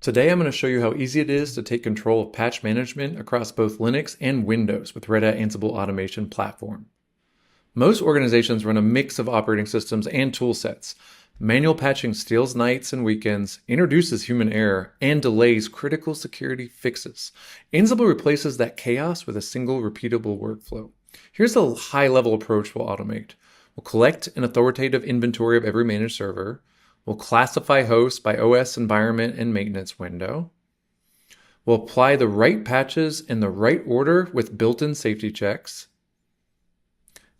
Today I'm going to show you how easy it is to take control of patch management across both Linux and Windows with Red Hat Ansible Automation Platform. Most organizations run a mix of operating systems and tool sets. Manual patching steals nights and weekends, introduces human error, and delays critical security fixes. Ansible replaces that chaos with a single repeatable workflow. Here's a high-level approach we'll automate. We'll collect an authoritative inventory of every managed server. We'll classify hosts by OS environment and maintenance window. We'll apply the right patches in the right order with built-in safety checks.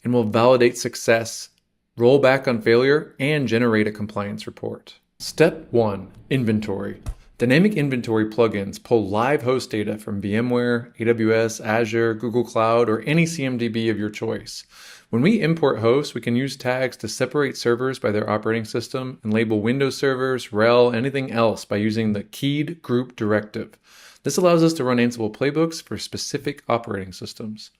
And we'll validate success, roll back on failure, and generate a compliance report. Step 1, inventory. Dynamic inventory plugins pull live host data from VMware, AWS, Azure, Google Cloud, or any CMDB of your choice. When we import hosts, we can use tags to separate servers by their operating system and label Windows servers, RHEL, anything else by using the keyed group directive. This allows us to run Ansible playbooks for specific operating systems.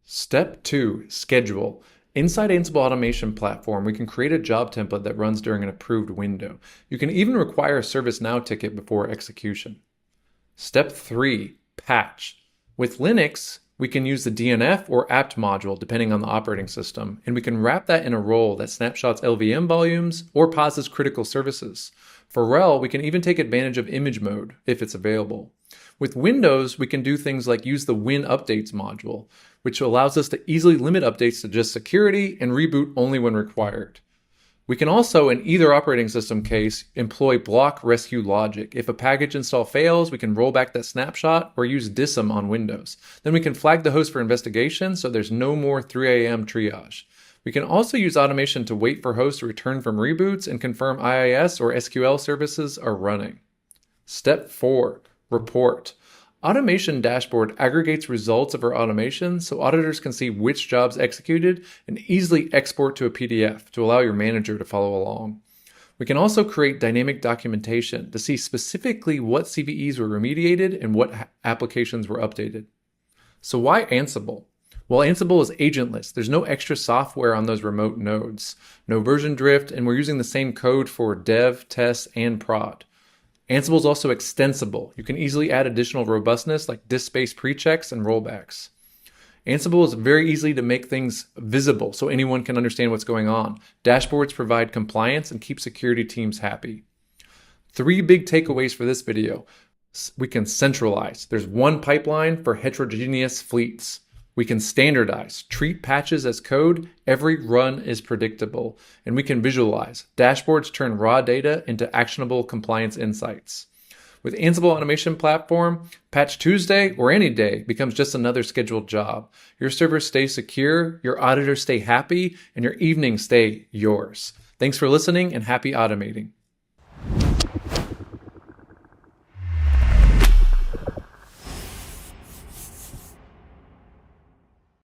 Step 2, schedule. Inside Ansible Automation Platform, we can create a job template that runs during an approved window. You can even require a ServiceNow ticket before execution. Step 3, patch. With Linux, we can use the DNF or apt module depending on the operating system, and we can wrap that in a role that snapshots LVM volumes or pauses critical services. For RHEL, we can even take advantage of image mode if it's available. With Windows, we can do things like use the Win Updates module, which allows us to easily limit updates to just security and reboot only when required. We can also, in either operating system case, employ block rescue logic. If a package install fails, we can roll back that snapshot or use dism on Windows. Then we can flag the host for investigation so there's no more 3 a.m. triage. We can also use automation to wait for hosts to return from reboots and confirm IIS or SQL services are running. Step 4, report. Automation Dashboard aggregates results of our automation so auditors can see which jobs executed and easily export to a PDF to allow your manager to follow along. We can also create dynamic documentation to see specifically what CVEs were remediated and what applications were updated. So why Ansible? Well, Ansible is agentless. There's no extra software on those remote nodes, no version drift, and we're using the same code for dev, test, and prod. Ansible is also extensible. You can easily add additional robustness like disk space pre-checks and rollbacks. Ansible is very easy to make things visible so anyone can understand what's going on. Dashboards provide compliance and keep security teams happy. 3 big takeaways for this video. We can centralize. There's one pipeline for heterogeneous fleets. We can standardize, treat patches as code, every run is predictable, and we can visualize. Dashboards turn raw data into actionable compliance insights. With Ansible Automation Platform, Patch Tuesday or any day becomes just another scheduled job. Your servers stay secure, your auditors stay happy, and your evenings stay yours. Thanks for listening and happy automating.